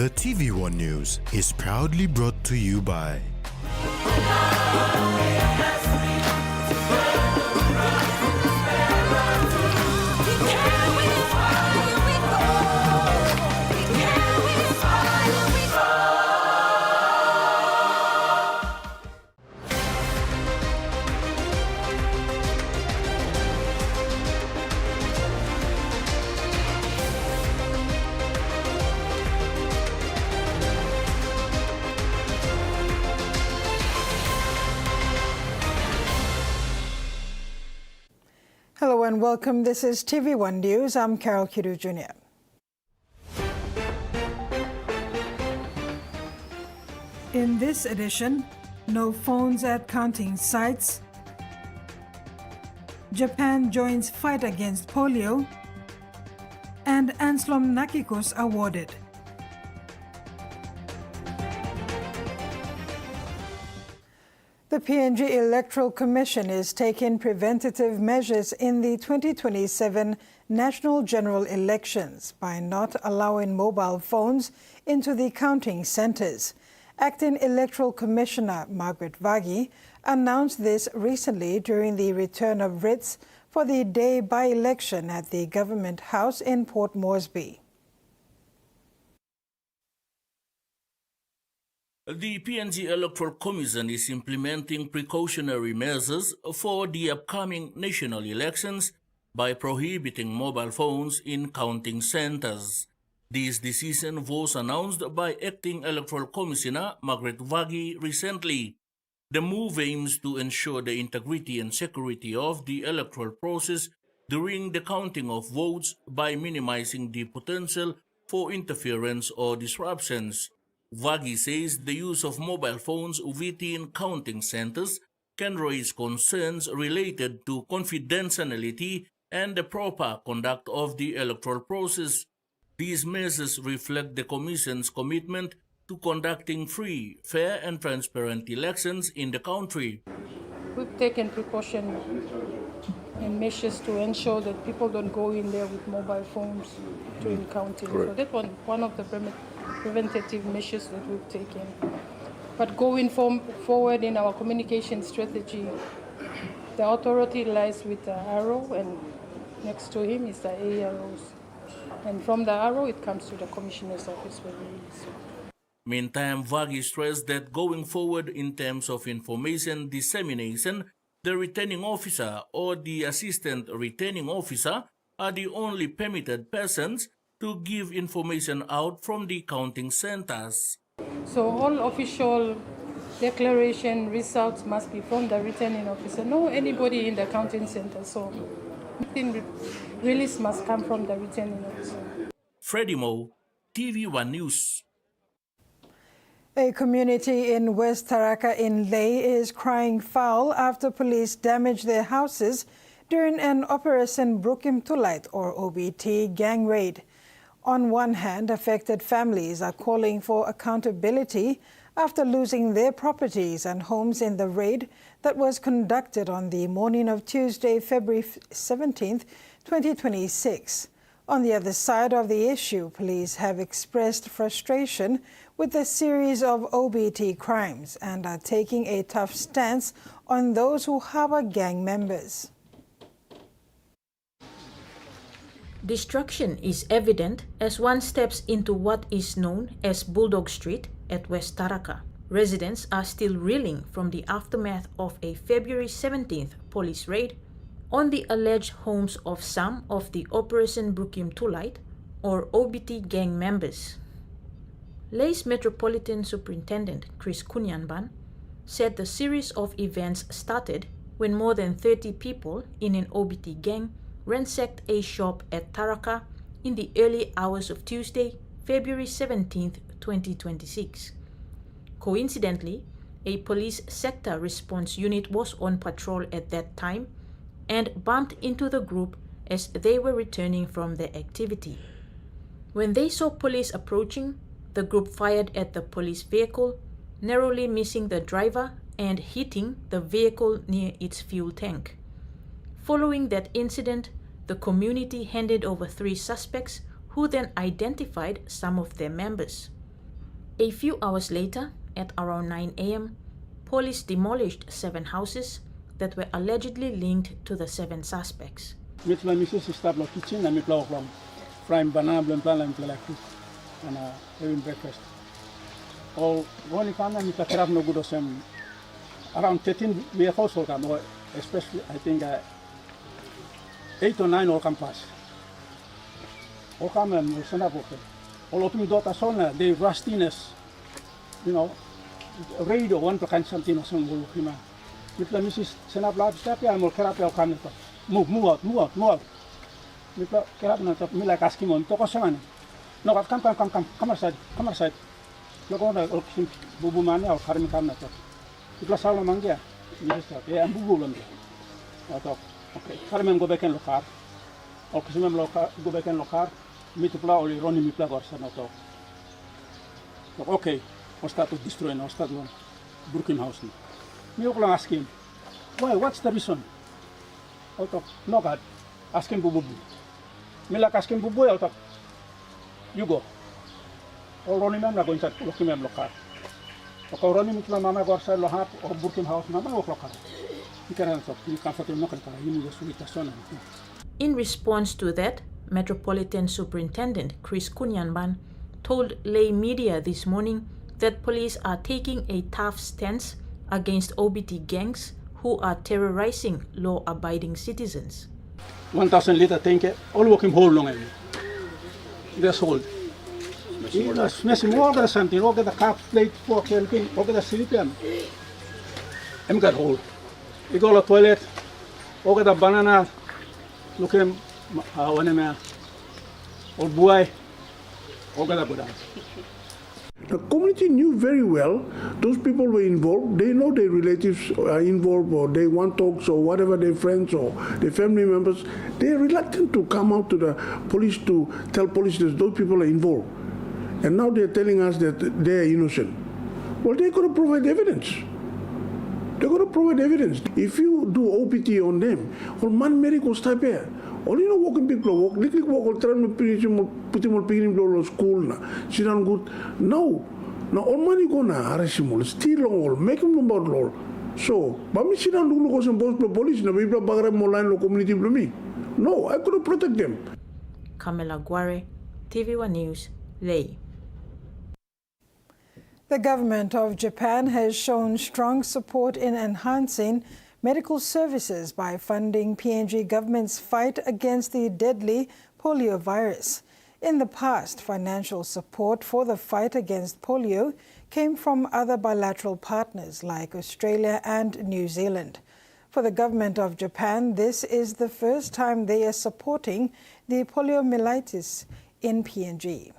The TVWAN News is proudly brought to you by Hello and welcome. This is TV1 News. I'm Carol Kidu Jr. In this edition, no phones at counting sites. Japan joins fight against polio. And Anslom Nakikos awarded. The PNG Electoral Commission is taking preventative measures in the 2027 National General Elections by not allowing mobile phones into the counting centres. Acting Electoral Commissioner Margaret Vagi announced this recently during the return of writs for the day by-election at the Government House in Port Moresby. The PNG Electoral Commission is implementing precautionary measures for the upcoming national elections by prohibiting mobile phones in counting centers. This decision was announced by Acting Electoral Commissioner Margaret Vagi recently. The move aims to ensure the integrity and security of the electoral process during the counting of votes by minimizing the potential for interference or disruptions. Vagi says the use of mobile phones within counting centers can raise concerns related to confidentiality and the proper conduct of the electoral process. These measures reflect the Commission's commitment to conducting free, fair and transparent elections in the country. We've taken precaution and measures to ensure that people don't go in there with mobile phones during counting. So that's one of the preventative measures that we've taken. But going forward in our communication strategy, the authority lies with the arrow, and next to him is the arrows. And from the arrow, it comes to the Commissioner's office where we release. Meantime, Vagi stressed that going forward in terms of information dissemination, the returning officer or the assistant returning officer are the only permitted persons to give information out from the counting centers. So all official declaration results must be from the returning officer, no anybody in the counting center. So anything release must come from the returning officer. Freddie Mo, TV1 News. A community in West Taraka in Ley is crying foul after police damaged their houses during an Operation Brukim Tulite or OBT gang raid. On one hand, affected families are calling for accountability after losing their properties and homes in the raid that was conducted on the morning of Tuesday, February 17, 2026. On the other side of the issue, police have expressed frustration with the series of OBT crimes and are taking a tough stance on those who harbor gang members. Destruction is evident as one steps into what is known as Bulldog Street at West Taraka. Residents are still reeling from the aftermath of a February 17th police raid on the alleged homes of some of the Operation Brukim Tulite or OBT gang members. Ley's Metropolitan Superintendent Chris Kunyanban said the series of events started when more than 30 people in an OBT gang ransacked a shop at Taraka in the early hours of Tuesday, February 17, 2026. Coincidentally, a police sector response unit was on patrol at that time and bumped into the group as they were returning from their activity. When they saw police approaching, the group fired at the police vehicle, narrowly missing the driver and hitting the vehicle near its fuel tank. Following that incident, the community handed over 3 suspects who then identified some of their members. A few hours later, at around 9 a.m., police demolished 7 houses that were allegedly linked to the 7 suspects. Mitla misis stable kitchen and mitla from frying banana plan and like cook and having breakfast. All one can and mitla crab no good some around 13 vehicles all come, especially I think 8 or 9 all come pass. All come and send up okay. All of me daughter son they rustiness, you know, radio one to can something or some will come. Mitla misis send up large step and more crab all come. Move out. Mitla kerap na top mila kaskim on toko sama ni. No come aside. Logo na oksim bubu mani au karmi kam na top. Mitla salo mangya. Yes top. Am bubu lom dia. Top. Okay. Karmi go back in lokar. Oksim go back in lokar. Mitla oli roni mitla gorsa na top. Okay. We start to destroy now. Start one broken house ni. Mi oklang askim. Why? What's the reason? Auto, no God, asking bubu. Mila asking bubu auto. You go. All running man na go inside looking mem lokar. Ako running mitla mama go outside lohat or booking house mama go lokar. You can answer. You can feel no can you just with the son. In response to that, Metropolitan Superintendent Chris Kunyanban told lay media this morning that police are taking a tough stance against OBT gangs who are terrorizing law-abiding citizens. 1,000 liter tank, all working whole long. That's hold. Messing water something, look at the cup plate, fork, helping, look at the sleeping. I'm got hold. You go to the toilet, look at the banana, look at him, one of them, old boy, look at the The community knew very well those people were involved. They know their relatives are involved or they want talks or whatever, their friends or their family members. They're reluctant to come out to the police to tell police that those people are involved. And now they're telling us that they're innocent. Well, they're going to provide evidence. They're going to provide evidence. If you do OPT on them, well, man, Mary goes type here. Only no walking people walk, little walk or try to put him on picking to school na. Sit down good. No. Now all money go na arrest him, steal all, make him about law. So, but me sit down do go some boss police na people bagara mo line lo community for me. No, I could protect them. Kamela Guare, TVWAN News, Ley. The government of Japan has shown strong support in enhancing medical services by funding PNG government's fight against the deadly polio virus. In the past, financial support for the fight against polio came from other bilateral partners like Australia and New Zealand. For the government of Japan, this is the first time they are supporting the poliomyelitis in PNG.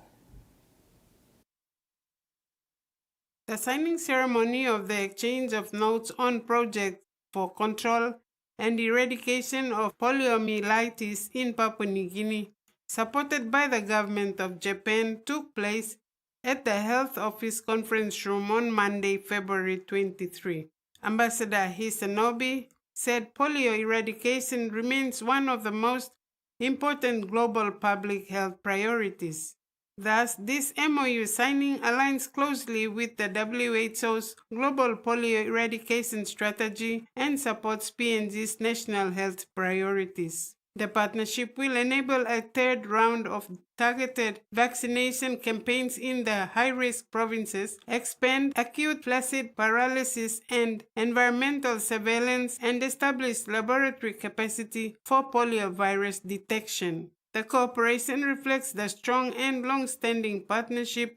The signing ceremony of the exchange of notes on projects for control and eradication of poliomyelitis in Papua New Guinea, supported by the government of Japan, took place at the Health Office Conference Room on Monday, February 23. Ambassador Hisanobi said polio eradication remains one of the most important global public health priorities. Thus, this MOU signing aligns closely with the WHO's Global Polio Eradication Strategy and supports PNG's national health priorities. The partnership will enable a third round of targeted vaccination campaigns in the high-risk provinces, expand acute flaccid paralysis and environmental surveillance, and establish laboratory capacity for poliovirus detection. The cooperation reflects the strong and long-standing partnership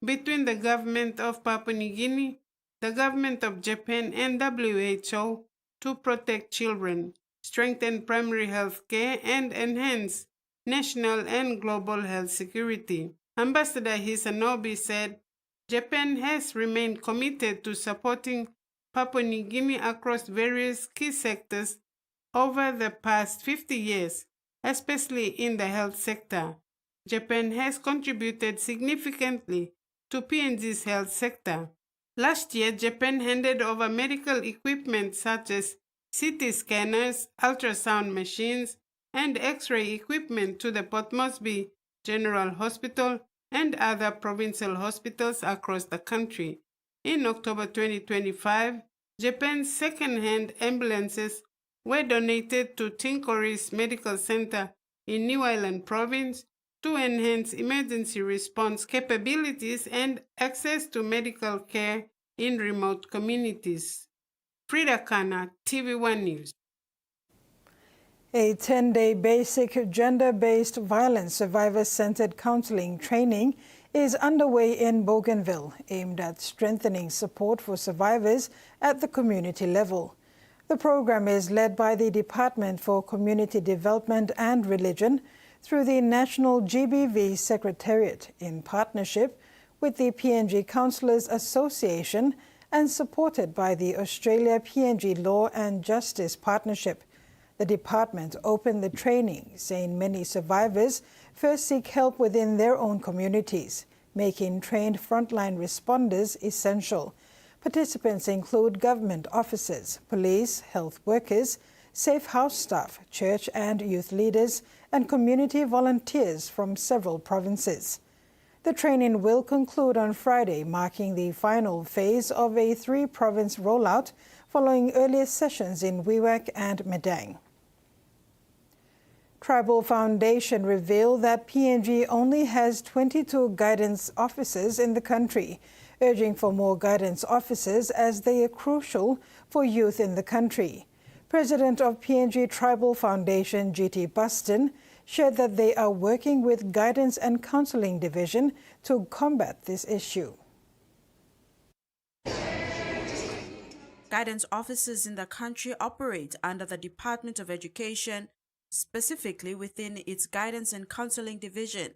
between the government of Papua New Guinea, the government of Japan, and WHO to protect children, strengthen primary health care, and enhance national and global health security. Ambassador Hisanobi said, Japan has remained committed to supporting Papua New Guinea across various key sectors over the past 50 years, especially in the health sector. Japan has contributed significantly to PNG's health sector. Last year, Japan handed over medical equipment such as CT scanners, ultrasound machines, and X-ray equipment to the Port Moresby General Hospital and other provincial hospitals across the country. In October 2025, Japan's second-hand ambulances were donated to Tinkoris Medical Center in New Ireland Province to enhance emergency response capabilities and access to medical care in remote communities. Frida Kana, TVWAN News. A 10-day basic gender-based violence survivor-centered counseling training is underway in Bougainville, aimed at strengthening support for survivors at the community level. The program is led by the Department for Community Development and Religion through the National GBV Secretariat in partnership with the PNG Counsellors Association and supported by the Australia PNG Law and Justice Partnership. The department opened the training, saying many survivors first seek help within their own communities, making trained frontline responders essential. Participants include government officers, police, health workers, safe house staff, church and youth leaders, and community volunteers from several provinces. The training will conclude on Friday, marking the final phase of a 3-province rollout following earlier sessions in Wewak and Medang. Tribal Foundation revealed that PNG only has 22 guidance officers in the country, urging for more guidance officers as they are crucial for youth in the country. President of PNG Tribal Foundation, G.T. Buston, shared that they are working with Guidance and Counseling Division to combat this issue. Guidance officers in the country operate under the Department of Education, specifically within its Guidance and Counseling Division.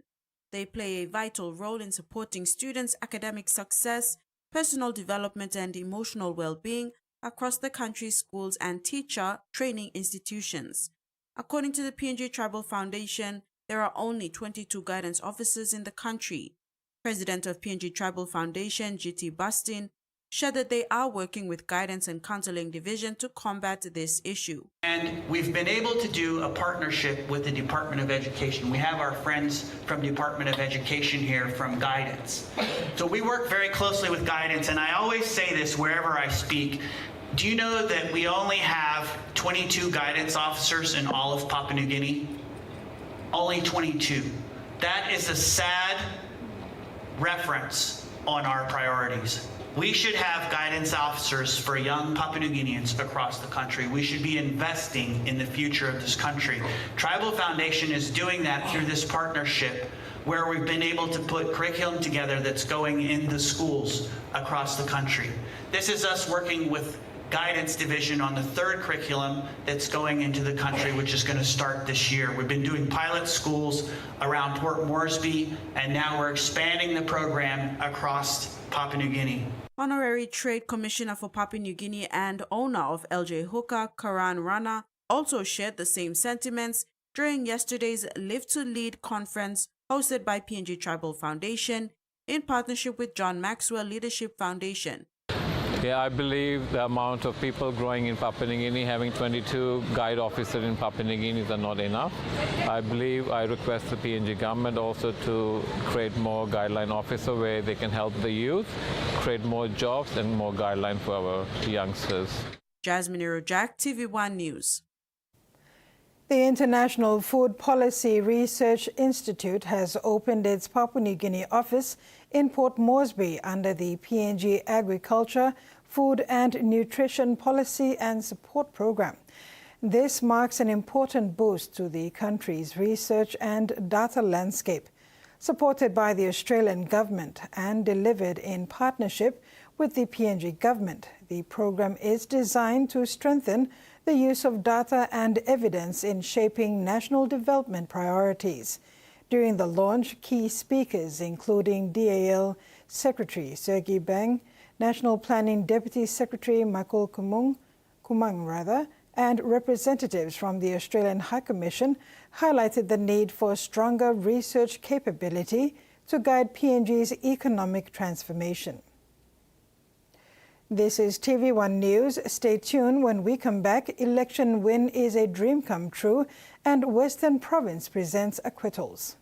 They play a vital role in supporting students' academic success, personal development, and emotional well-being across the country's schools and teacher training institutions. According to the PNG Tribal Foundation, there are only 22 guidance officers in the country. President of PNG Tribal Foundation, G.T. Buston, shared that they are working with Guidance and Counseling Division to combat this issue. And we've been able to do a partnership with the Department of Education. We have our friends from Department of Education here from Guidance. So we work very closely with Guidance, and I always say this wherever I speak. Do you know that we only have 22 guidance officers in all of Papua New Guinea? Only 22. That is a sad reference on our priorities. We should have guidance officers for young Papua New Guineans across the country. We should be investing in the future of this country. Tribal Foundation is doing that through this partnership where we've been able to put curriculum together that's going in the schools across the country. This is us working with Guidance Division on the 3rd curriculum that's going into the country, which is going to start this year. We've been doing pilot schools around Port Moresby, and now we're expanding the program across Papua New Guinea. Honorary Trade Commissioner for Papua New Guinea and owner of LJ Hooker, Karan Rana, also shared the same sentiments during yesterday's Live to Lead conference hosted by PNG Tribal Foundation in partnership with John Maxwell Leadership Foundation. Yeah, I believe the amount of people growing in Papua New Guinea, having 22 guide officers in Papua New Guinea is not enough. I request the PNG government also to create more guideline officers where they can help the youth, create more jobs and more guidelines for our youngsters. Jasmine Irojak, TV1 News. The International Food Policy Research Institute has opened its Papua New Guinea office in Port Moresby under the PNG Agriculture, Food and Nutrition Policy and Support Program. This marks an important boost to the country's research and data landscape. Supported by the Australian government and delivered in partnership with the PNG government, the program is designed to strengthen the use of data and evidence in shaping national development priorities. During the launch, key speakers including DAL Secretary Sergey Bang, National Planning Deputy Secretary Michael Kumang, and representatives from the Australian High Commission highlighted the need for stronger research capability to guide PNG's economic transformation. This is TV1 News. Stay tuned. When we come back, election win is a dream come true, and Western Province presents acquittals.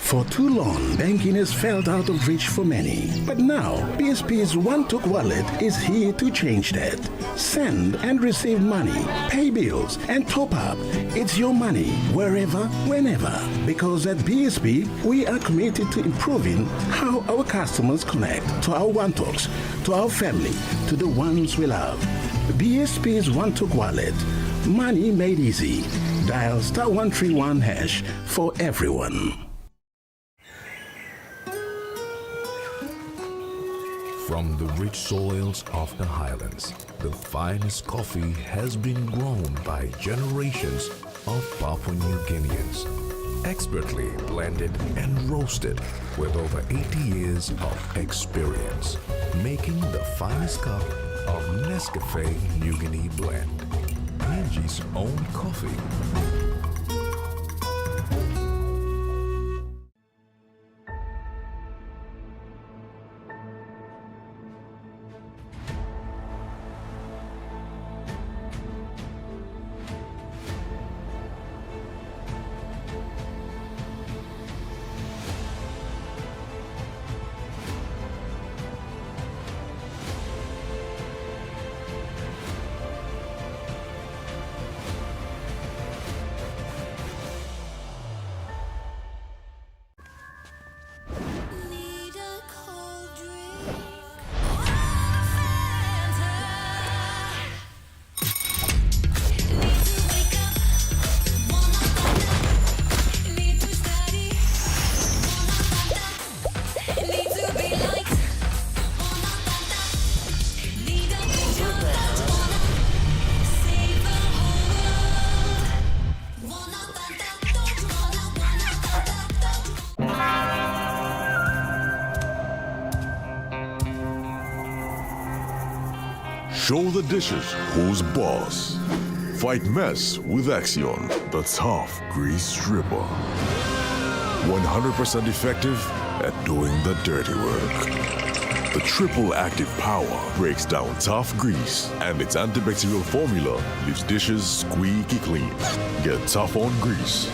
For too long, banking has felt out of reach for many. But now, BSP's One-Took wallet is here to change that. Send and receive money, pay bills, and top up. It's your money, wherever, whenever. Because at BSP, we are committed to improving how our customers connect to our One-Toks, to our family, to the ones we love. BSP's One-Took wallet. Money made easy. Dial *131# for everyone. From the rich soils of the highlands, the finest coffee has been grown by generations of Papua New Guineans. Expertly blended and roasted with over 80 years of experience, making the finest cup of Nescafe New Guinea blend. PNG's own coffee. Show the dishes who's boss. Fight mess with Axion, the tough grease stripper. 100% effective at doing the dirty work. The triple active power breaks down tough grease, and its antibacterial formula leaves dishes squeaky clean. Get tough on grease.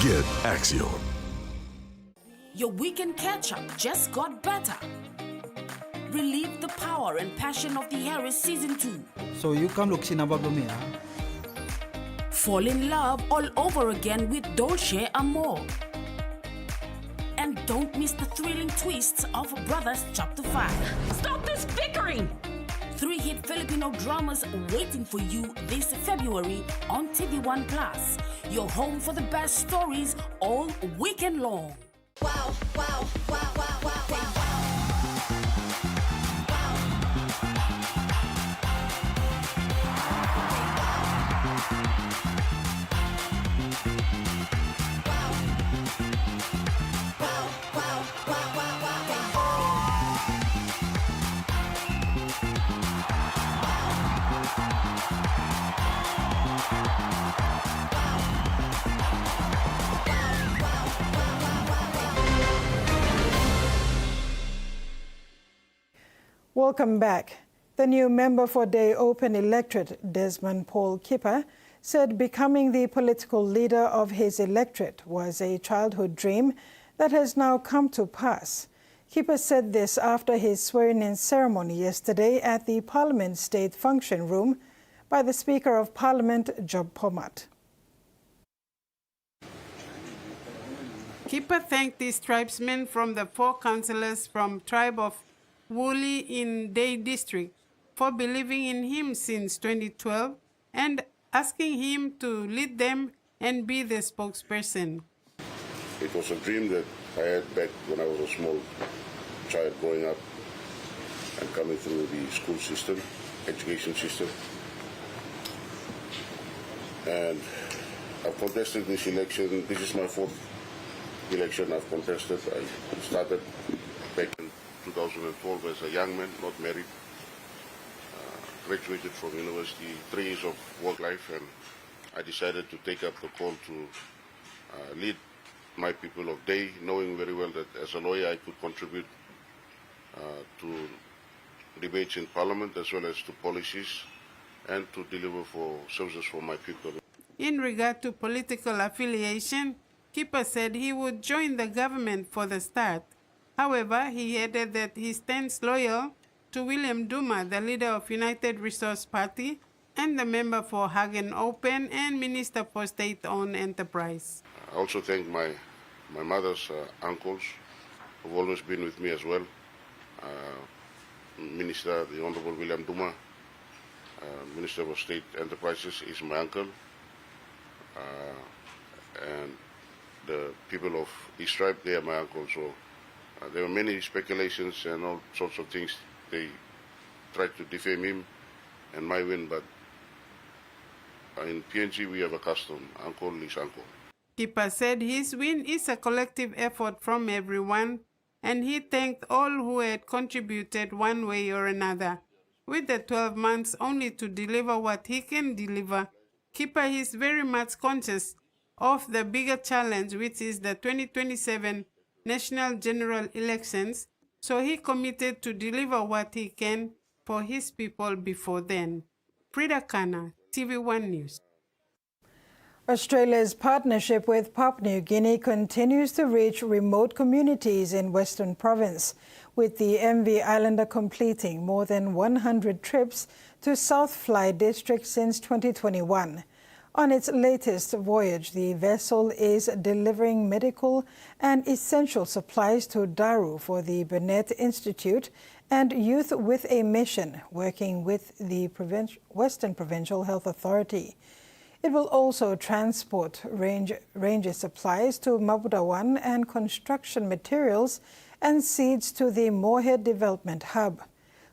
Get Axion. Your weekend catch-up just got better. Relieve the power and passion of the Harris Season 2. So you come look Sinababomia. Fall in love all over again with Dolce Amor. And don't miss the thrilling twists of Brothers Chapter 5. Stop this bickering! 3 hit Filipino dramas waiting for you this February on TVWAN Plus. Your home for the best stories all weekend long. Wow, wow, wow, wow, wow, wow. Welcome back. The new member for Day Open electorate, Desmond Paul Kipper, said becoming the political leader of his electorate was a childhood dream that has now come to pass. Kipper said this after his swearing-in ceremony yesterday at the Parliament State Function Room by the Speaker of Parliament, Job Pomat. Kipper thanked these tribesmen from the 4 councillors from tribe of Woolley in Day District for believing in him since 2012 and asking him to lead them and be the spokesperson. It was a dream that I had back when I was a small child growing up and coming through the school system, education system. And I've contested this election. This is my 4th election I've contested. I started back in 2012 as a young man, not married. Graduated from university, 3 years of work life, and I decided to take up the call to lead my people of Day, knowing very well that as a lawyer I could contribute to debates in Parliament as well as to policies and to deliver for services for my people. In regard to political affiliation, Keeper said he would join the government for the start. However, he added that he stands loyal to William Duma, the leader of United Resource Party and the member for Hagen Open and Minister for State-Owned Enterprise. I also thank my mother's uncles who've always been with me as well. Minister, the Honorable William Duma, Minister for State Enterprises is my uncle. And the people of East Tribe, they are my uncle. So there were many speculations and all sorts of things. They tried to defame him and my win, but in PNG we have a custom, uncle is uncle. Keeper said his win is a collective effort from everyone, and he thanked all who had contributed one way or another. With the 12 months only to deliver what he can deliver, Keeper is very much conscious of the bigger challenge, which is the 2027 national general elections, so he committed to deliver what he can for his people before then. Frida Kana, TV1 News. Australia's partnership with Papua New Guinea continues to reach remote communities in Western Province, with the MV Islander completing more than 100 trips to South Fly District since 2021. On its latest voyage, the vessel is delivering medical and essential supplies to Daru for the Burnett Institute and Youth with a Mission, working with the Western Provincial Health Authority. It will also transport ranger supplies to Mabudawan and construction materials and seeds to the Moorhead Development Hub.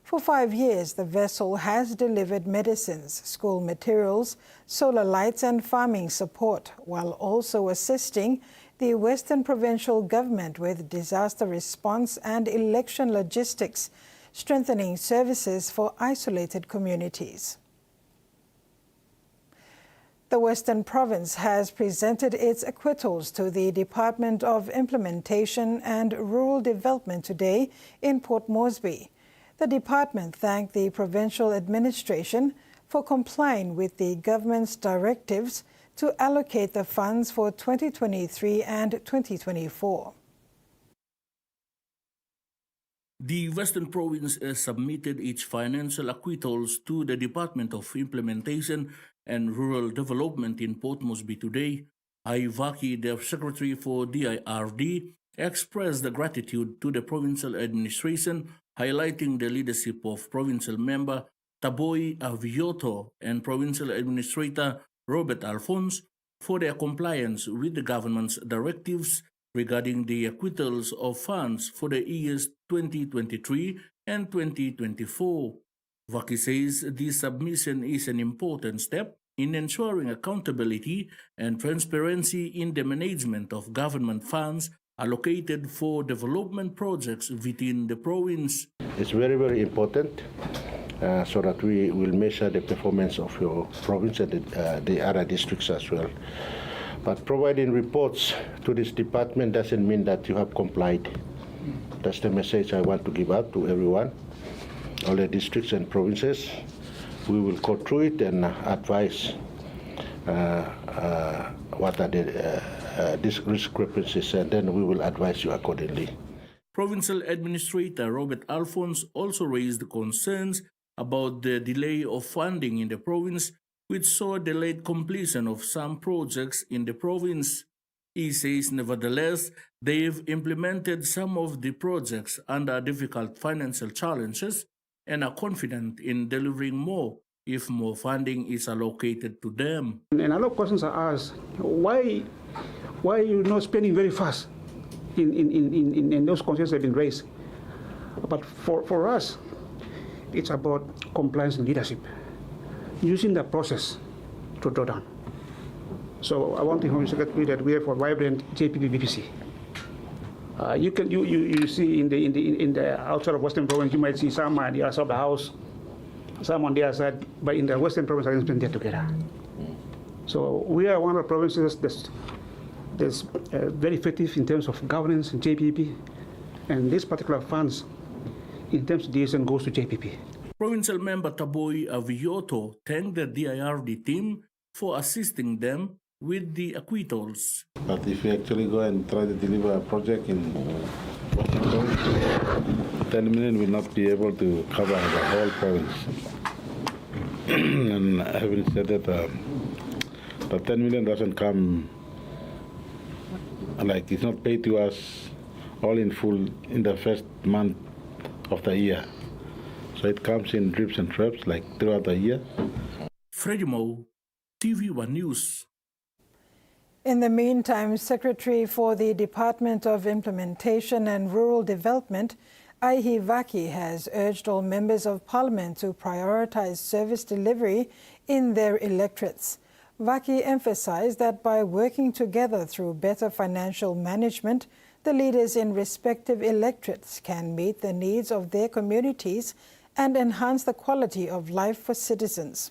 For 5 years, the vessel has delivered medicines, school materials, solar lights and farming support, while also assisting the Western Provincial Government with disaster response and election logistics, strengthening services for isolated communities. The Western Province has presented its acquittals to the Department of Implementation and Rural Development today in Port Moresby. The department thanked the provincial administration for complying with the government's directives to allocate the funds for 2023 and 2024. The Western Province has submitted its financial acquittals to the Department of Implementation and Rural Development in Port Moresby today. Aivaki, the Secretary for DIRD, expressed the gratitude to the provincial administration, highlighting the leadership of provincial member Taboy Avioto and provincial administrator Robert Alphonse for their compliance with the government's directives regarding the acquittals of funds for the years 2023 and 2024. Vaki says this submission is an important step in ensuring accountability and transparency in the management of government funds allocated for development projects within the province. It's very, very important so that we will measure the performance of your province and the other districts as well. But providing reports to this department doesn't mean that you have complied. That's the message I want to give out to everyone, all the districts and provinces. We will go through it and advise what are the discrepancies, and then we will advise you accordingly. Provincial Administrator Robert Alphonse also raised concerns about the delay of funding in the province, which saw delayed completion of some projects in the province. He says, nevertheless, they've implemented some of the projects under difficult financial challenges and are confident in delivering more if more funding is allocated to them. And a lot of questions are asked, why are you not spending very fast in those concerns that have been raised? But for us, it's about compliance and leadership, using the process to draw down. So I want to inform the Secretary that we have a vibrant JPP-BPC. You see in the outside of Western Province, you might see some on the other side of the house, some on the other side, but in the Western Province, I spend there together. So we are one of the provinces that's very effective in terms of governance and JPP, and this particular funds in terms of DSN goes to JPP. Provincial member Taboy Avioto thanked the DIRD team for assisting them with the acquittals. But if you actually go and try to deliver a project in Washington, 10 million will not be able to cover the whole province. And having said that, the 10 million doesn't come, like it's not paid to us all in full in the first month of the year. So it comes in drips and drabs like throughout the year. Freddie Moe, TVWAN News. In the meantime, Secretary for the Department of Implementation and Rural Development, Aihi Vaki, has urged all members of Parliament to prioritize service delivery in their electorates. Vaki emphasized that by working together through better financial management, the leaders in respective electorates can meet the needs of their communities and enhance the quality of life for citizens.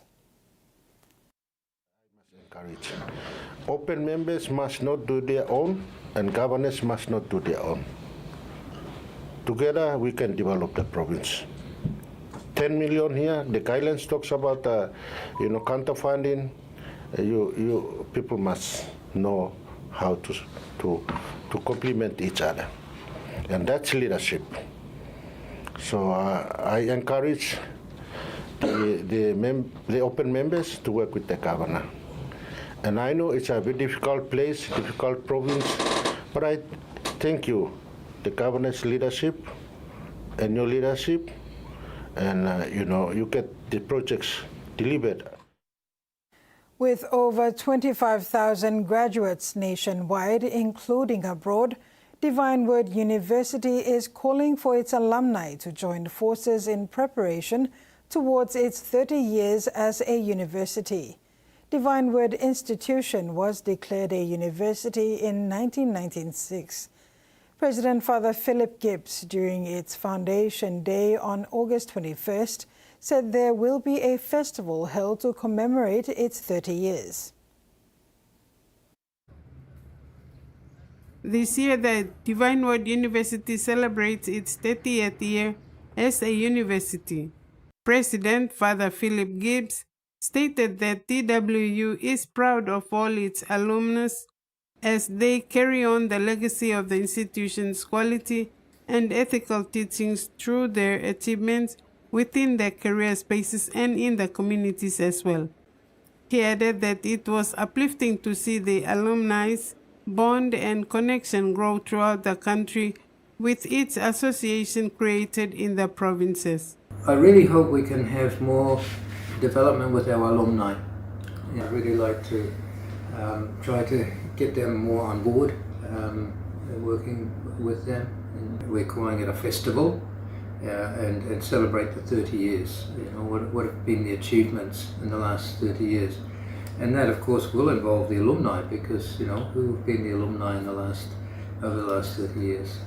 Open members must not do their own, and governors must not do their own. Together, we can develop the province. 10 million here. The guidelines talks about, counter funding. You people must know how to complement each other, and that's leadership. So I encourage the open members to work with the governor. And I know it's a very difficult place, difficult province, but I thank you, the governor's leadership and your leadership, and you get the projects delivered. With over 25,000 graduates nationwide, including abroad, Divine Word University is calling for its alumni to join forces in preparation towards its 30 years as a university. Divine Word Institution was declared a university in 1996. President Father Philip Gibbs, during its foundation day on August 21st, said there will be a festival held to commemorate its 30 years. This year, the Divine Word University celebrates its 30th year as a university. President Father Philip Gibbs stated that TWU is proud of all its alumnus as they carry on the legacy of the institution's quality and ethical teachings through their achievements within their career spaces and in the communities as well. He added that it was uplifting to see the alumni's bond and connection grow throughout the country with its association created in the provinces. I really hope we can have more development with our alumni. I'd really like to try to get them more on board, working with them. And we're calling it a festival and celebrate the 30 years. What have been the achievements in the last 30 years. And that, of course, will involve the alumni because, who have been the alumni over the last 30 years.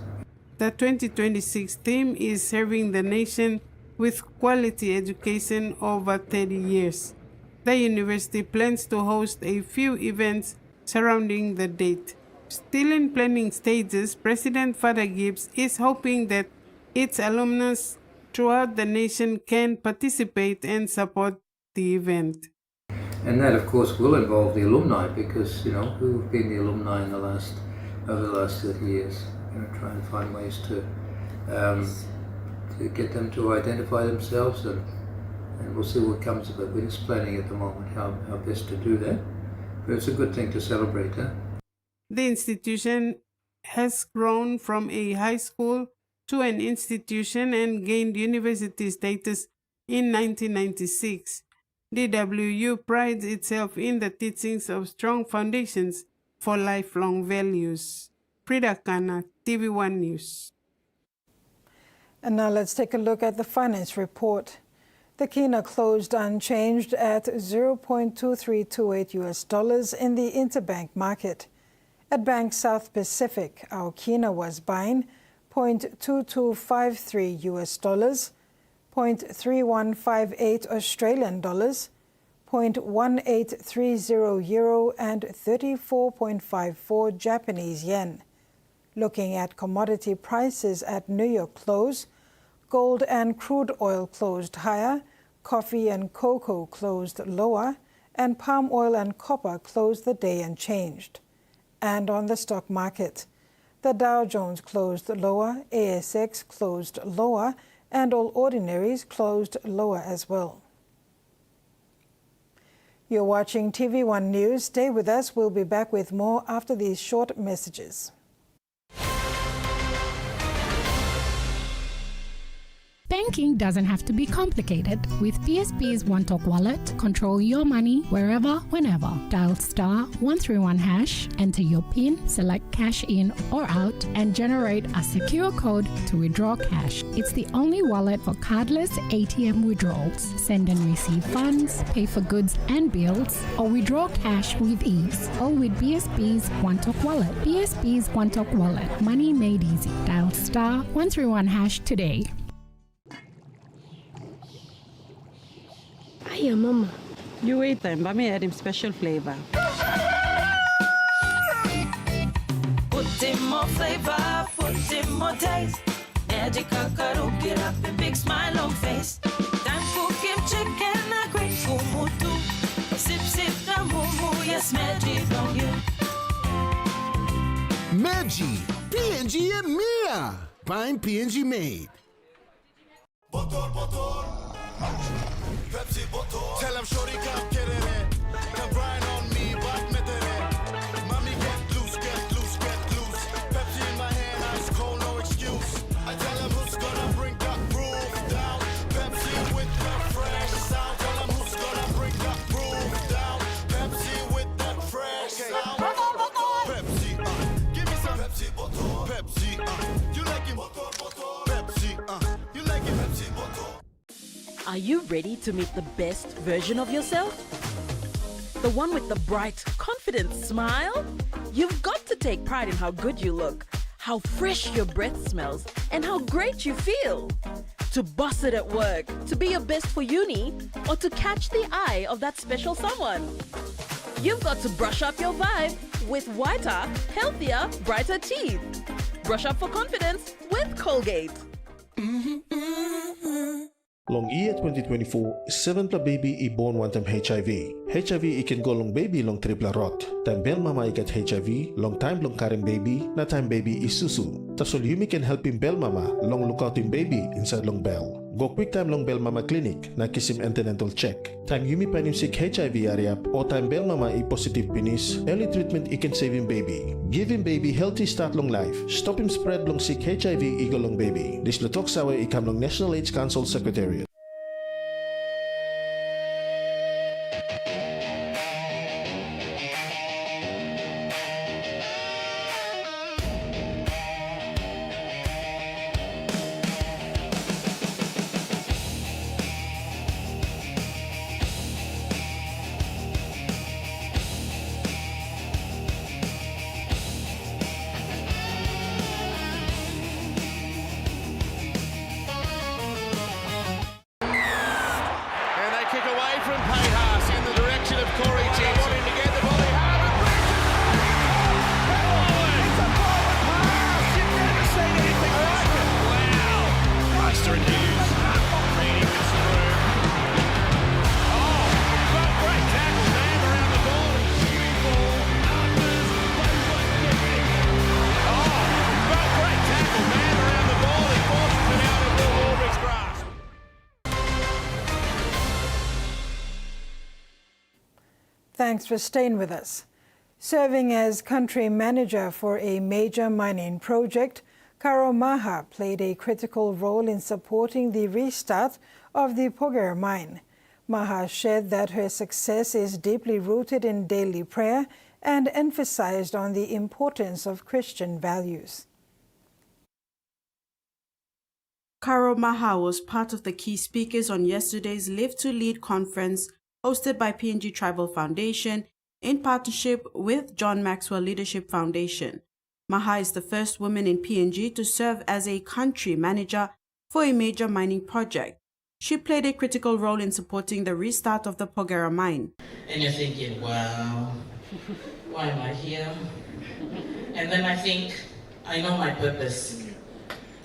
The 2026 theme is Serving the Nation with Quality Education over 30 years. The university plans to host a few events surrounding the date. Still in planning stages, President Father Gibbs is hoping that its alumnus throughout the nation can participate and support the event. And that, of course, will involve the alumni because, who have been the alumni over the last 30 years. Try and find ways to get them to identify themselves, and we'll see what comes of it. We're just planning at the moment how best to do that. But it's a good thing to celebrate, huh? The institution has grown from a high school to an institution and gained university status in 1996. DWU prides itself in the teachings of strong foundations for lifelong values. Frida Kana, TVWAN News. And now let's take a look at the finance report. The kina closed unchanged at $0.2328 in the interbank market. At Bank South Pacific, our kina was buying $0.2253 $0.3158 Australian dollars, $0.1830 euro, and 34.54 Japanese yen. Looking at commodity prices at New York close, gold and crude oil closed higher, coffee and cocoa closed lower, and palm oil and copper closed the day unchanged. And on the stock market, the Dow Jones closed lower, ASX closed lower, and all ordinaries closed lower as well. You're watching TV1 News. Stay with us. We'll be back with more after these short messages. Banking doesn't have to be complicated. With PSP's OneTalk Wallet, control your money wherever, whenever. Dial *131#, enter your PIN, select cash in or out, and generate a secure code to withdraw cash. It's the only wallet for cardless ATM withdrawals. Send and receive funds, pay for goods and bills, or withdraw cash with ease. All with PSP's OneTalk Wallet. PSP's OneTalk Wallet. Money made easy. Dial *131# today. Hiya, Mama. You wait then, but me add him special flavor. Put in more flavor, put in more taste. Magic kakaro, get up and big smile on face. Time cook him chicken, a great kumutu. Sip, sip, da mumu, yes, magic on you. Maggi, PNG e mia. Pine PNG made. Pepsi bottle. Tell him shorty come get it. Come grind on me, but me it. Mommy get loose, get loose, get loose. Pepsi in my hand, ice cold, no excuse. I tell him who's gonna bring that roof down. Pepsi with the fresh sound. Tell him who's gonna bring that roof down. Pepsi with that fresh sound. Pepsi, give me some Pepsi bottle. Pepsi, you like it? Pepsi, you like it? Pepsi bottle. Are you ready to meet the best version of yourself? The one with the bright, confident smile? You've got to take pride in how good you look, how fresh your breath smells, and how great you feel. To boss it at work, to be your best for uni, or to catch the eye of that special someone. You've got to brush up your vibe with whiter, healthier, brighter teeth. Brush up for confidence with Colgate. Long year 2024, 7 baby i born one time HIV. HIV I can go long baby long triple rot. Time bel mama I get HIV, long time long carrying baby, na time baby is susu. Tasol Yumi can help him bel mama, long look out him baby inside long bell. Go quick time long bell mama clinic, na kiss him antenatal check. Time Yumi pan him sick HIV area, or time bell mama I positive penis, early treatment I can save him baby. Give him baby healthy start long life. Stop him spread long sick HIV I go long baby. This lutok sawe I come long National AIDS Council Secretariat. Thanks for staying with us. Serving as country manager for a major mining project, Karo Maha played a critical role in supporting the restart of the Porgera mine. Maha shared that her success is deeply rooted in daily prayer and emphasized on the importance of Christian values. Karo Maha was part of the key speakers on yesterday's Live to Lead conference hosted by PNG Tribal Foundation in partnership with John Maxwell Leadership Foundation. Maha is the first woman in PNG to serve as a country manager for a major mining project. She played a critical role in supporting the restart of the Porgera mine. And you're thinking, wow, why am I here? And then I think, I know my purpose.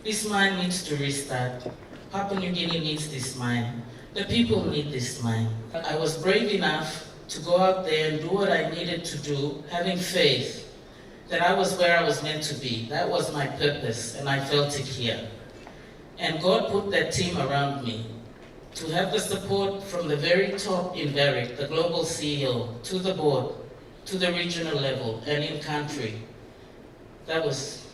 This mine needs to restart. Papua New Guinea needs this mine. The people need this mine. I was brave enough to go out there and do what I needed to do, having faith that I was where I was meant to be. That was my purpose, and I felt it here. And God put that team around me to have the support from the very top in Barrick, the global CEO, to the board, to the regional level, and in country. That was,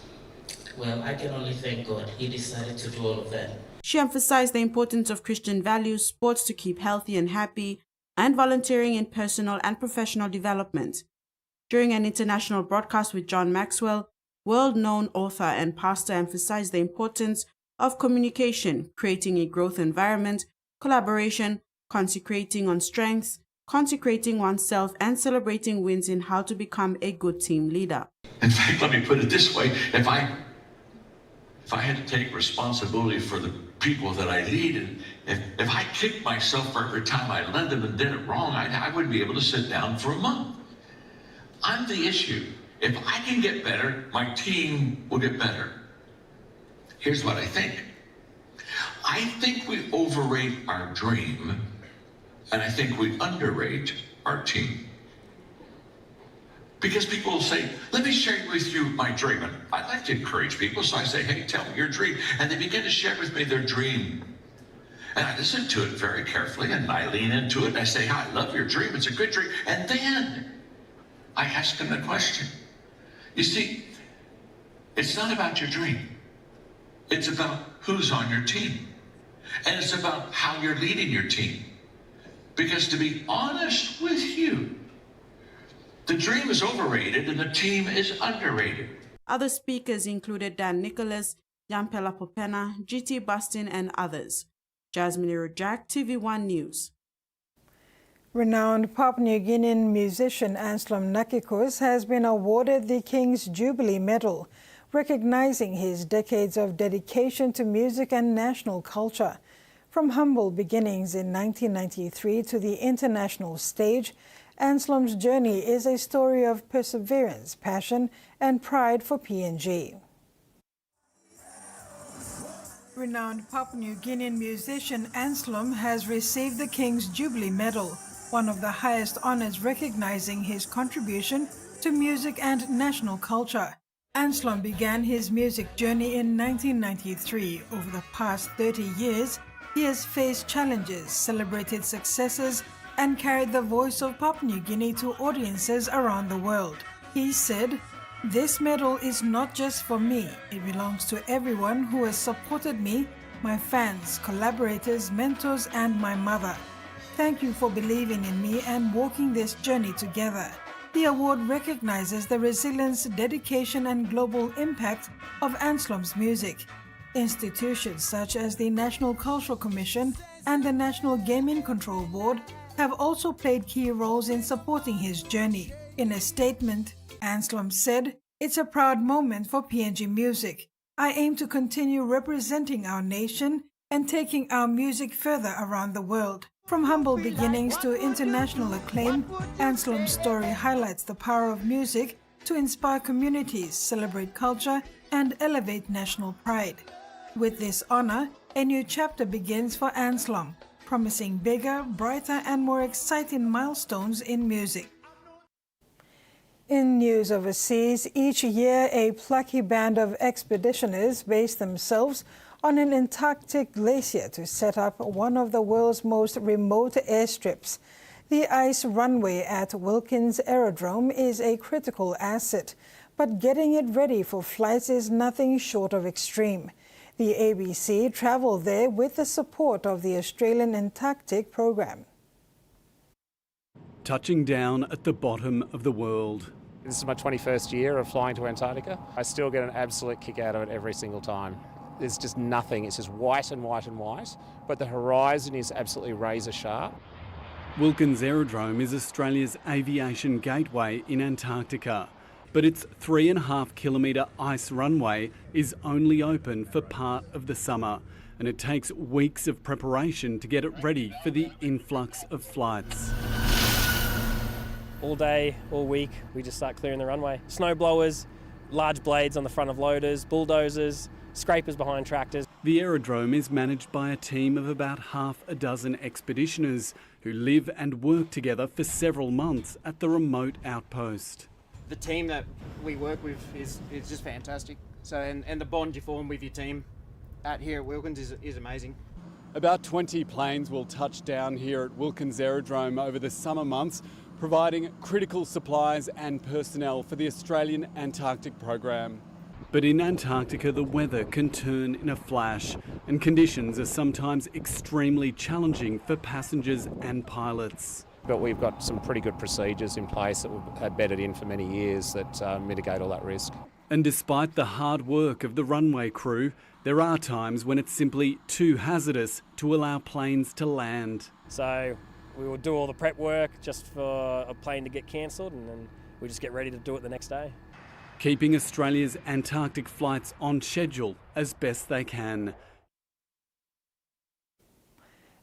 well, I can only thank God. He decided to do all of that. She emphasized the importance of Christian values, sports to keep healthy and happy, and volunteering in personal and professional development. During an international broadcast with John Maxwell, world-known author and pastor emphasized the importance of communication, creating a growth environment, collaboration, consecrating on strengths, consecrating oneself, and celebrating wins in how to become a good team leader. In fact, let me put it this way. If I had to take responsibility for the people that I lead, and if I kicked myself for every time I led them and did it wrong, I wouldn't be able to sit down for a month. I'm the issue. If I can get better, my team will get better. Here's what I think. I think we overrate our dream, and I think we underrate our team. Because people will say, let me share with you my dream. And I like to encourage people, so I say, hey, tell me your dream. And they begin to share with me their dream. And I listen to it very carefully, and I lean into it, and I say, I love your dream, it's a good dream. And then I ask them the question. You see, it's not about your dream. It's about who's on your team. And it's about how you're leading your team. Because to be honest with you, the dream is overrated and the team is underrated. Other speakers included Dan Nicholas, Yampela Popena, GT Bustin, and others. Jasmine Rojak, TVWAN News. Renowned Papua New Guinean musician Anselm Nakikos has been awarded the King's Jubilee Medal, recognizing his decades of dedication to music and national culture. From humble beginnings in 1993 to the international stage, Anselm's journey is a story of perseverance, passion, and pride for PNG. Renowned Papua New Guinean musician Anselm has received the King's Jubilee Medal, one of the highest honors recognizing his contribution to music and national culture. Anselm began his music journey in 1993. Over the past 30 years, he has faced challenges, celebrated successes, and carried the voice of Papua New Guinea to audiences around the world. He said, "This medal is not just for me. It belongs to everyone who has supported me, my fans, collaborators, mentors, and my mother. Thank you for believing in me and walking this journey together." The award recognizes the resilience, dedication, and global impact of Anselm's music. Institutions such as the National Cultural Commission and the National Gaming Control Board have also played key roles in supporting his journey. In a statement, Anselm said, "It's a proud moment for PNG music. I aim to continue representing our nation and taking our music further around the world." From humble beginnings to international acclaim, Anselm's story highlights the power of music to inspire communities, celebrate culture, and elevate national pride. With this honor, a new chapter begins for Anselm, promising bigger, brighter, and more exciting milestones in music. In news overseas, each year a plucky band of expeditioners base themselves on an Antarctic glacier to set up one of the world's most remote airstrips. The ice runway at Wilkins Aerodrome is a critical asset, but getting it ready for flights is nothing short of extreme. The ABC traveled there with the support of the Australian Antarctic program. Touching down at the bottom of the world. This is my 21st year of flying to Antarctica. I still get an absolute kick out of it every single time. There's just nothing, it's just white and white and white, but the horizon is absolutely razor sharp. Wilkins Aerodrome is Australia's aviation gateway in Antarctica, but its 3.5 kilometre ice runway is only open for part of the summer, and it takes weeks of preparation to get it ready for the influx of flights. All day, all week, we just start clearing the runway. Snow blowers, large blades on the front of loaders, bulldozers, scrapers behind tractors. The aerodrome is managed by a team of about half a dozen expeditioners who live and work together for several months at the remote outpost. The team that we work with is just fantastic. So, and the bond you form with your team here at Wilkins is amazing. About 20 planes will touch down here at Wilkins Aerodrome over the summer months, providing critical supplies and personnel for the Australian Antarctic program. But in Antarctica, the weather can turn in a flash, and conditions are sometimes extremely challenging for passengers and pilots. But we've got some pretty good procedures in place that we've had bedded in for many years that mitigate all that risk. And despite the hard work of the runway crew, there are times when it's simply too hazardous to allow planes to land. So we will do all the prep work just for a plane to get cancelled, and then we just get ready to do it the next day. Keeping Australia's Antarctic flights on schedule as best they can.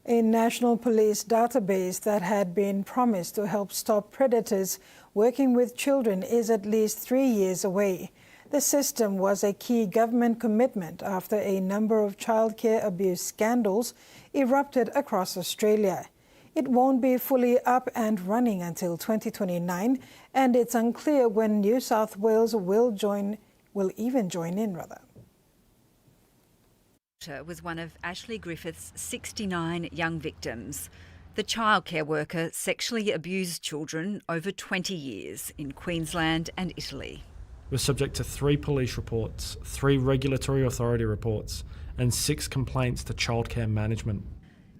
A national police database that had been promised to help stop predators working with children is at least 3 years away. The system was a key government commitment after a number of childcare abuse scandals erupted across Australia. It won't be fully up and running until 2029, and it's unclear when New South Wales will even join in. Was one of Ashley Griffith's 69 young victims. The childcare worker sexually abused children over 20 years in Queensland and Italy. Was subject to 3 police reports, 3 regulatory authority reports, and 6 complaints to childcare management.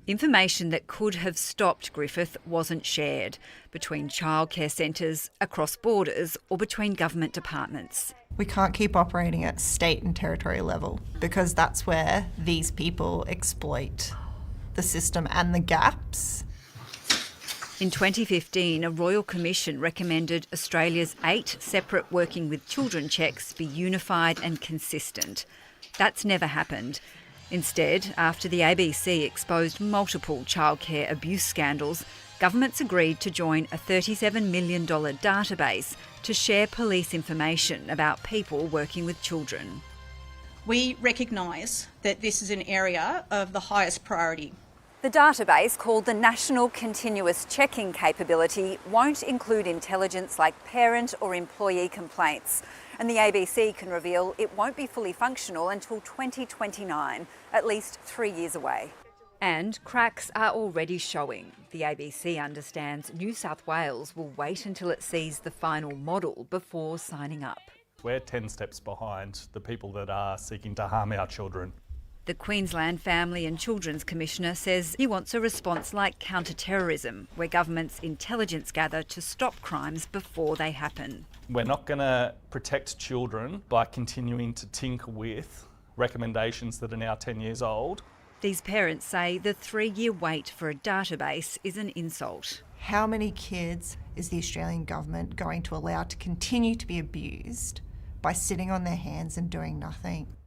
Information that could have stopped Griffith wasn't shared between childcare centres, across borders, or between government departments. We can't keep operating at state and territory level because that's where these people exploit the system and the gaps. In 2015, a Royal Commission recommended Australia's 8 separate working with children checks be unified and consistent. That's never happened. Instead, after the ABC exposed multiple childcare abuse scandals, governments agreed to join a $37 million database to share police information about people working with children. We recognise that this is an area of the highest priority. The database, called the National Continuous Checking Capability, won't include intelligence like parent or employee complaints. And the ABC can reveal it won't be fully functional until 2029, at least 3 years away. And cracks are already showing. The ABC understands New South Wales will wait until it sees the final model before signing up. We're 10 steps behind the people that are seeking to harm our children. The Queensland Family and Children's Commissioner says he wants a response like counter-terrorism, where governments intelligence gather to stop crimes before they happen. We're not going to protect children by continuing to tinker with recommendations that are now 10 years old. These parents say the 3-year wait for a database is an insult. How many kids is the Australian government going to allow to continue to be abused by sitting on their hands and doing nothing?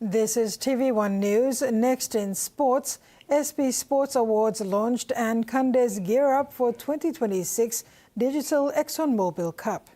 This is TV1 News. Next in sports, SP Sports Awards launched and Kandes gear up for 2026 Digital ExxonMobil Cup.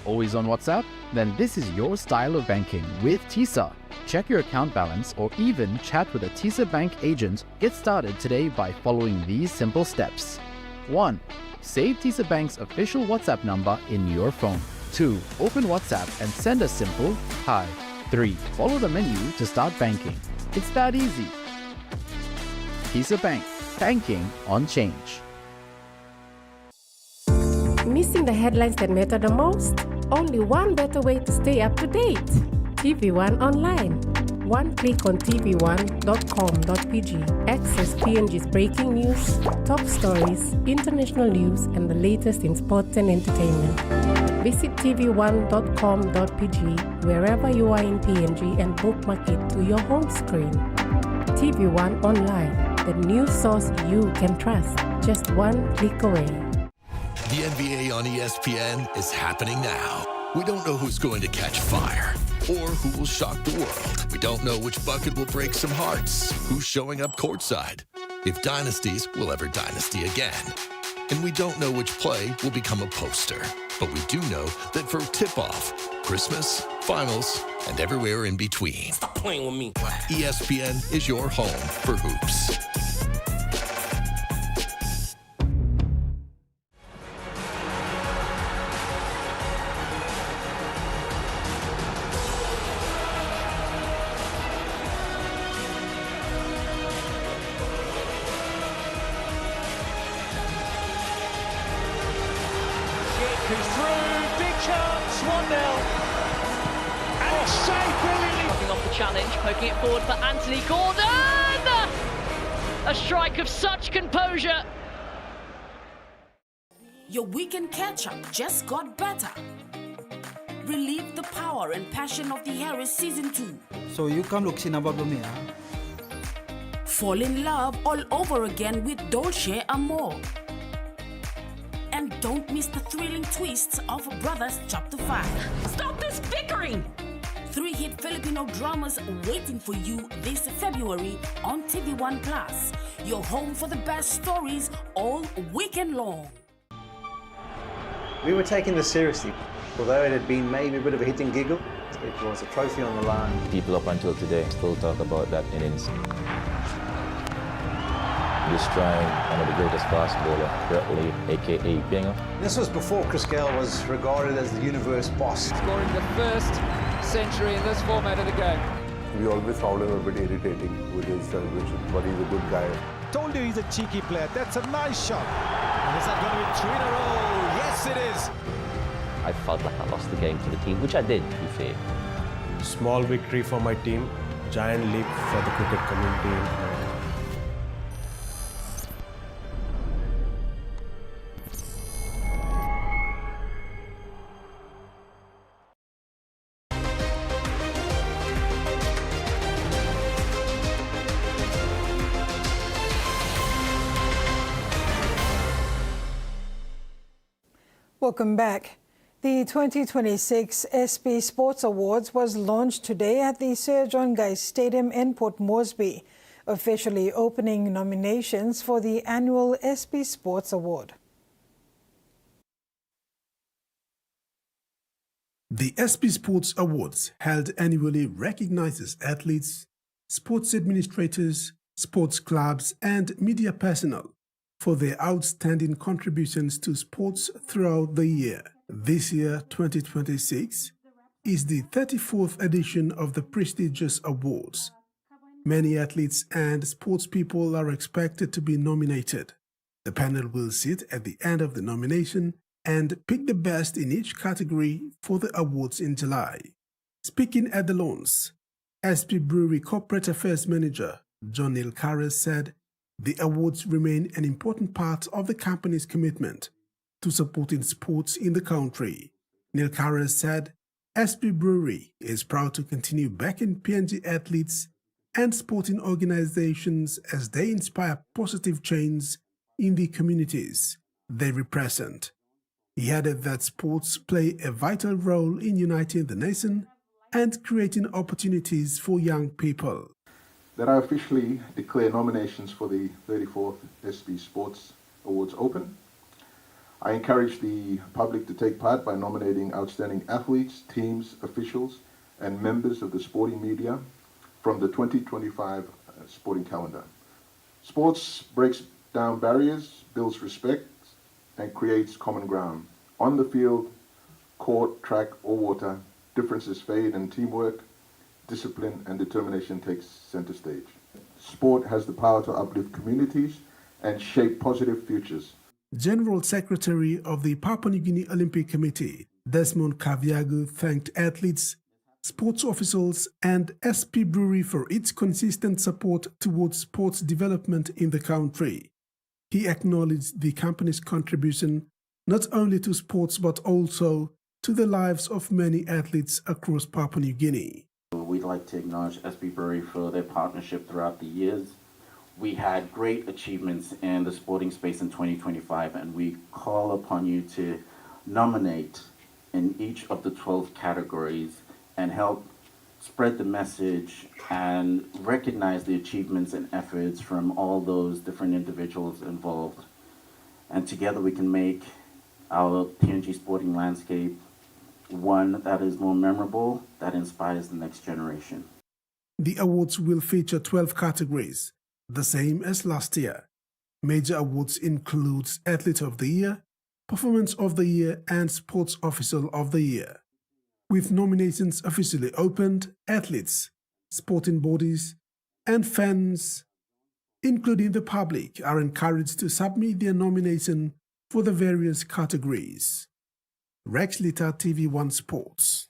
Always on WhatsApp? Then this is your style of banking with TISA. Check your account balance or even chat with a TISA Bank agent. Get started today by following these simple steps. 1. Save TISA Bank's official WhatsApp number in your phone. 2. Open WhatsApp and send a simple hi. 3. Follow the menu to start banking. It's that easy. TISA Bank. Banking on change. Missing the headlines that matter the most? Only one better way to stay up to date. TV1 Online. One click on tv1.com.pg. Access PNG's breaking news, top stories, international news, and the latest in sports and entertainment. Visit tv1.com.pg wherever you are in PNG and bookmark it to your home screen. TV1 Online, the news source you can trust, just one click away. The NBA on ESPN is happening now. We don't know who's going to catch fire or who will shock the world. We don't know which bucket will break some hearts, who's showing up courtside. if dynasties will ever dynasty again. And we don't know which play will become a poster. But we do know that for tip-off, Christmas, finals, and everywhere in between, Stop playing with me. ESPN is your home for hoops. Poking it forward for Anthony Gordon! A strike of such composure. Your weekend catch-up just got better. Relive the power and passion of the Harris Season 2. So you come look Sinababumia. Fall in love all over again with Dolce Amor. And don't miss the thrilling twists of Brothers Chapter 5. Stop this bickering! 3 hit Filipino dramas waiting for you this February on TVWAN Plus. Your home for the best stories all weekend long. We were taking this seriously. Although it had been maybe a bit of a hit and giggle, it was a trophy on the line. People up until today still talk about that innings. Destroying one of the greatest fast bowler, Rugby, aka Binger. This was before Chris Gale was regarded as the universe boss. Scoring the first century in this format of the game. We always found him a bit irritating with his celebration, but he's a good guy. Told you he's a cheeky player. That's a nice shot. And is that going to be 3 in a row? Yes, it is. I felt like I lost the game to the team, which I did, to be fair. Small victory for my team, giant leap for the cricket community. Welcome back. The 2026 SP Sports Awards was launched today at the Sir John Guy Stadium in Port Moresby, officially opening nominations for the annual SP Sports Award. The SP Sports Awards, held annually, recognizes athletes, sports administrators, sports clubs, and media personnel for their outstanding contributions to sports throughout the year. This year, 2026, is the 34th edition of the prestigious awards. Many athletes and sports people are expected to be nominated. The panel will sit at the end of the nomination and pick the best in each category for the awards in July. Speaking at the launch, SP Brewery Corporate Affairs Manager John Neil Karras said the awards remain an important part of the company's commitment to supporting sports in the country. Neil Karras said SP Brewery is proud to continue backing PNG athletes and sporting organizations as they inspire positive change in the communities they represent. He added that sports play a vital role in uniting the nation and creating opportunities for young people. That I officially declare nominations for the 34th SP Sports Awards open. I encourage the public to take part by nominating outstanding athletes, teams, officials, and members of the sporting media from the 2025 sporting calendar. Sports breaks down barriers, builds respect, and creates common ground. On the field, court, track, or water, differences fade and teamwork, discipline, and determination takes center stage. Sport has the power to uplift communities and shape positive futures. General Secretary of the Papua New Guinea Olympic Committee, Desmond Kaviagu, thanked athletes, sports officials, and SP Brewery for its consistent support towards sports development in the country. He acknowledged the company's contribution not only to sports but also to the lives of many athletes across Papua New Guinea. We'd like to acknowledge SP Brewery for their partnership throughout the years. We had great achievements in the sporting space in 2025, and we call upon you to nominate in each of the 12 categories and help spread the message and recognize the achievements and efforts from all those different individuals involved. And together we can make our PNG sporting landscape one that is more memorable, that inspires the next generation. The awards will feature 12 categories, the same as last year. Major awards include Athlete of the Year, Performance of the Year, and Sports Official of the Year. With nominations officially opened, athletes, sporting bodies, and fans, including the public, are encouraged to submit their nomination for the various categories. Rex Litter, TV1 Sports.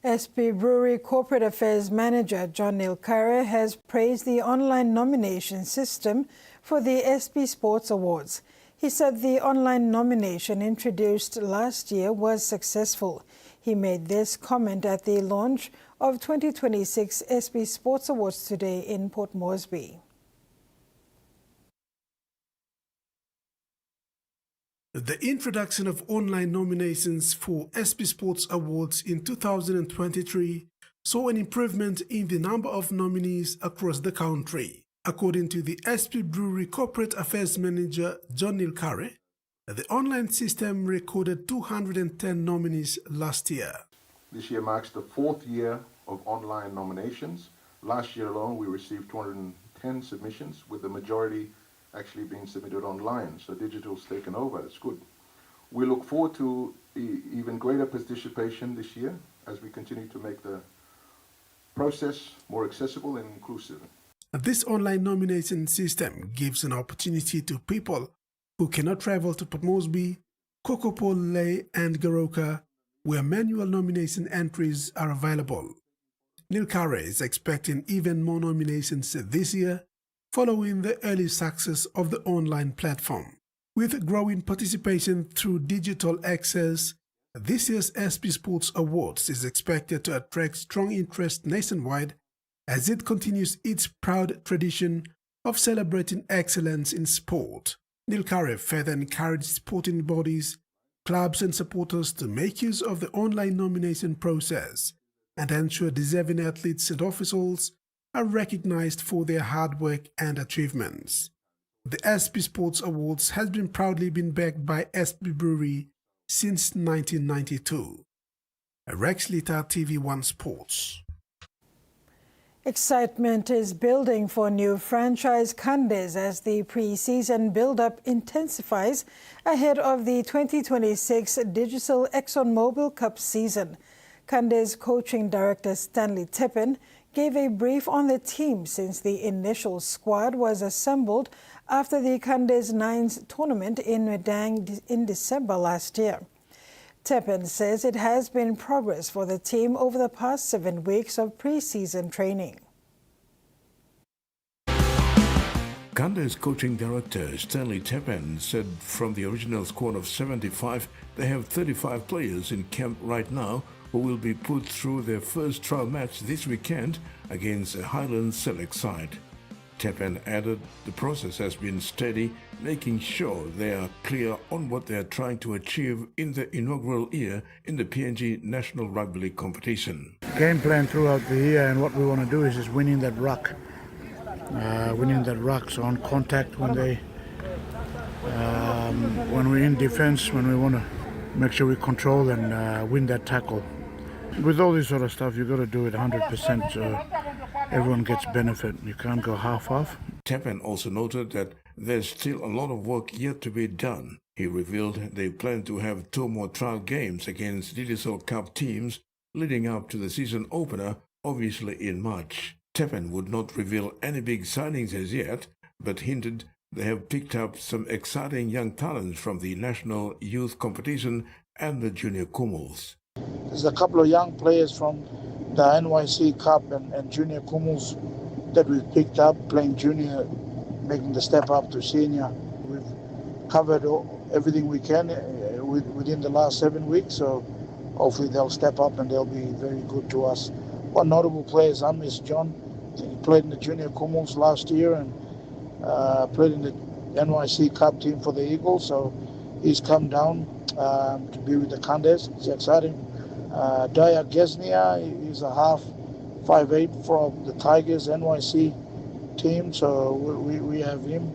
SP Brewery Corporate Affairs Manager John Nilkare has praised the online nomination system for the SP Sports Awards. He said the online nomination introduced last year was successful. He made this comment at the launch of 2026 SP Sports Awards today in Port Moresby. The introduction of online nominations for SP Sports Awards in 2023 saw an improvement in the number of nominees across the country. According to the SP Brewery Corporate Affairs Manager John Nilkare, the online system recorded 210 nominees last year. This year marks the 4th year of online nominations. Last year alone, we received 210 submissions, with the majority actually being submitted online. So digital's taken over. It's good. We look forward to even greater participation this year as we continue to make the process more accessible and inclusive. This online nomination system gives an opportunity to people who cannot travel to Port Moresby, Kokopo, Lae, and Goroka, where manual nomination entries are available. Nilkare is expecting even more nominations this year, following the early success of the online platform. With growing participation through digital access, this year's SP Sports Awards is expected to attract strong interest nationwide as it continues its proud tradition of celebrating excellence in sport. Nilkare further encouraged sporting bodies, clubs and supporters to make use of the online nomination process and ensure deserving athletes and officials are recognized for their hard work and achievements. The SP Sports Awards has been proudly backed by SP Brewery since 1992. Rex Litter, TV1 Sports. Excitement is building for new franchise Kandes as the pre-season build-up intensifies ahead of the 2026 Digital ExxonMobil Cup season. Kandes coaching director Stanley Teppen gave a brief on the team since the initial squad was assembled after the Kandes Nines tournament in Medang in December last year. Teppen says it has been progress for the team over the past 7 weeks of pre-season training. Kandes coaching director Stanley Teppen said from the original squad of 75, they have 35 players in camp right now who will be put through their first trial match this weekend against a Highlands Select side. Teppen added the process has been steady, making sure they are clear on what they are trying to achieve in the inaugural year in the PNG National Rugby League competition. Game plan throughout the year, and what we want to do is just winning that ruck. So on contact when we're in defense, when we want to make sure we control and win that tackle. With all this sort of stuff, you've got to do it 100% so everyone gets benefit. You can't go half-off. Teppen also noted that there's still a lot of work yet to be done. He revealed they plan to have 2 more trial games against Digital Cup teams leading up to the season opener, obviously in March. Teppen would not reveal any big signings as yet, but hinted they have picked up some exciting young talents from the national youth competition and the junior Kumals. There's a couple of young players from the NYC Cup and Junior Kumals that we've picked up playing junior, making the step up to senior. We've covered everything we can within the last 7 weeks, so hopefully they'll step up and they'll be very good to us. One notable player is Amis John. He played in the Junior Kumals last year and played in the NYC Cup team for the Eagles, so he's come down to be with the Kandes. It's exciting Daya Gesnia is a half 5'8" from the Tigers NYC team, so we have him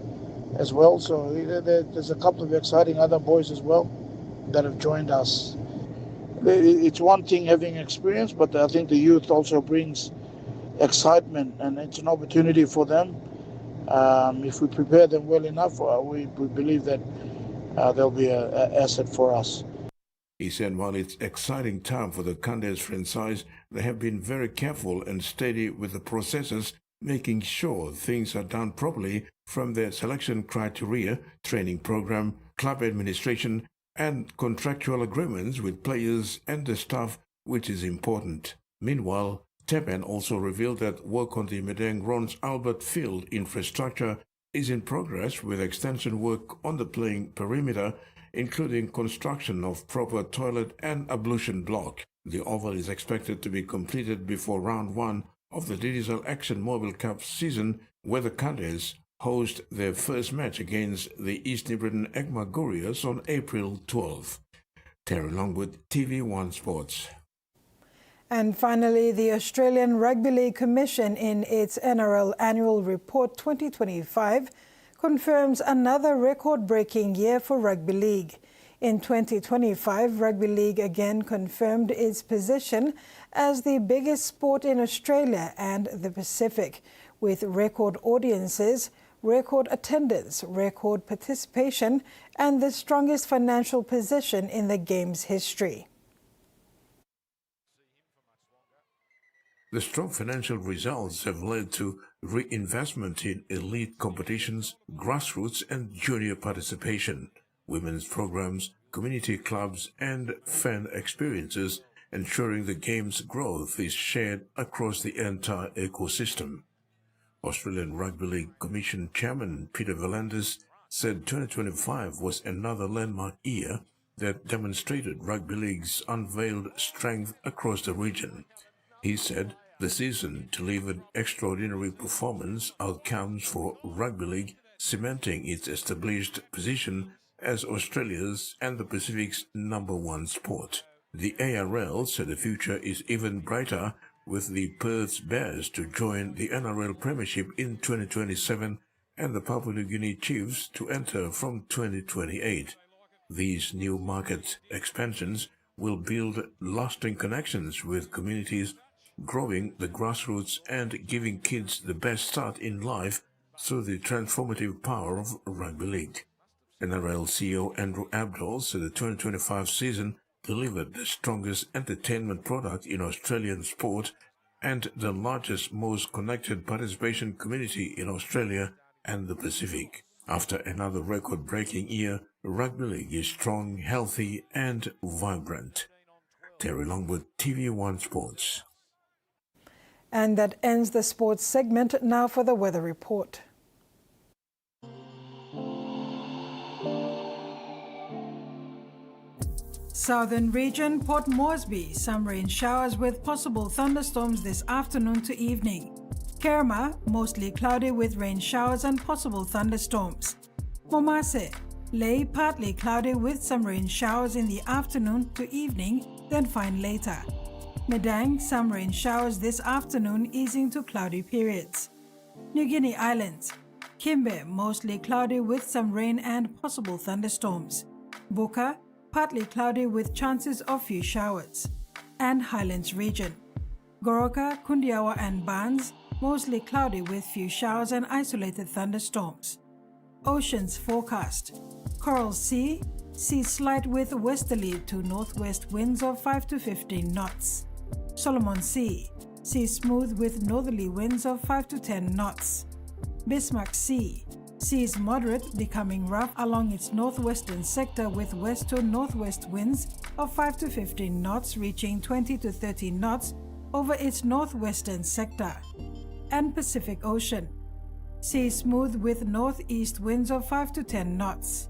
as well. So there's a couple of exciting other boys as well that have joined us. It's one thing having experience, but I think the youth also brings excitement, and it's an opportunity for them. If we prepare them well enough, we believe that they'll be an asset for us. He said while it's exciting time for the Kandes franchise, they have been very careful and steady with the processes, making sure things are done properly from their selection criteria, training program, club administration, and contractual agreements with players and the staff, which is important. Meanwhile, TVWAN also revealed that work on the Medang Rons Albert Field infrastructure is in progress with extension work on the playing perimeter, including construction of proper toilet and ablution block. The oval is expected to be completed before round 1 of the Digital Action Mobile Cup season, where the Kandes host their first match against the East Nibritan Egma Gurias on April 12. Terry Longwood, TV1 Sports. And finally, the Australian Rugby League Commission in its NRL Annual Report 2025 confirms another record-breaking year for Rugby League. In 2025, Rugby League again confirmed its position as the biggest sport in Australia and the Pacific, with record audiences, record attendance, record participation, and the strongest financial position in the game's history. The strong financial results have led to reinvestment in elite competitions, grassroots and junior participation, women's programs, community clubs and fan experiences, ensuring the game's growth is shared across the entire ecosystem. Australian Rugby League Commission Chairman Peter V'landys said 2025 was another landmark year that demonstrated Rugby League's unveiled strength across the region. He said the season delivered extraordinary performance outcomes for Rugby League, cementing its established position as Australia's and the Pacific's #1 sport. The ARL said the future is even brighter, with the Perth Bears to join the NRL Premiership in 2027 and the Papua New Guinea Chiefs to enter from 2028. These new market expansions will build lasting connections with communities, growing the grassroots and giving kids the best start in life through the transformative power of Rugby League. NRL CEO Andrew Abdul said the 2025 season delivered the strongest entertainment product in Australian sport and the largest, most connected participation community in Australia and the Pacific. After another record-breaking year, Rugby League is strong, healthy and vibrant. Terry Longwood, TV1 Sports. And that ends the sports segment. Now for the weather report. Southern region, Port Moresby, some rain showers with possible thunderstorms this afternoon to evening. Kerma, mostly cloudy with rain showers and possible thunderstorms. Momase, Lae, partly cloudy with some rain showers in the afternoon to evening, then fine later. Medang, some rain showers this afternoon easing to cloudy periods. New Guinea Islands, Kimbe, mostly cloudy with some rain and possible thunderstorms. Buka, partly cloudy with chances of few showers. And Highlands region, Goroka, Kundiawa and Barnes, mostly cloudy with few showers and isolated thunderstorms. Oceans forecast, Coral Sea, sea slight with westerly to northwest winds of 5 to 15 knots. Solomon Sea, sea smooth with northerly winds of 5 to 10 knots. Bismarck Sea, seas moderate becoming rough along its northwestern sector with west to northwest winds of 5 to 15 knots reaching 20 to 30 knots over its northwestern sector. And Pacific Ocean, sea smooth with northeast winds of 5 to 10 knots.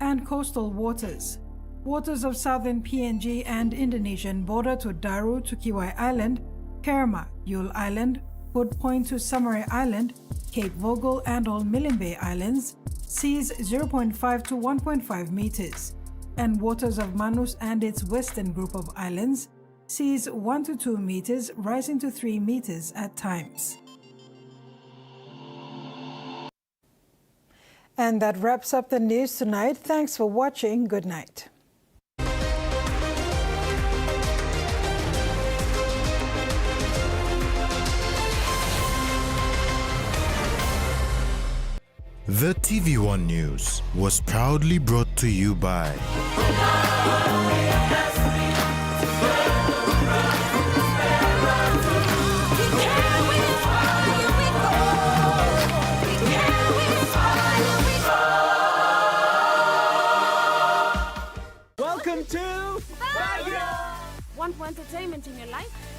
And coastal waters, waters of southern PNG and Indonesian border to Daru to Kiwai Island, Kerma, Yule Island, Hood Point to Samarai Island, Cape Vogel and all Milne Bay Islands, seas 0.5 to 1.5 meters. and waters of Manus and its western group of islands, seas 1 to 2 meters, rising to 3 meters at times. And that wraps up the news tonight. Thanks for watching. Good night. The TVWAN News was proudly brought to you by Welcome to Want more entertainment in your life?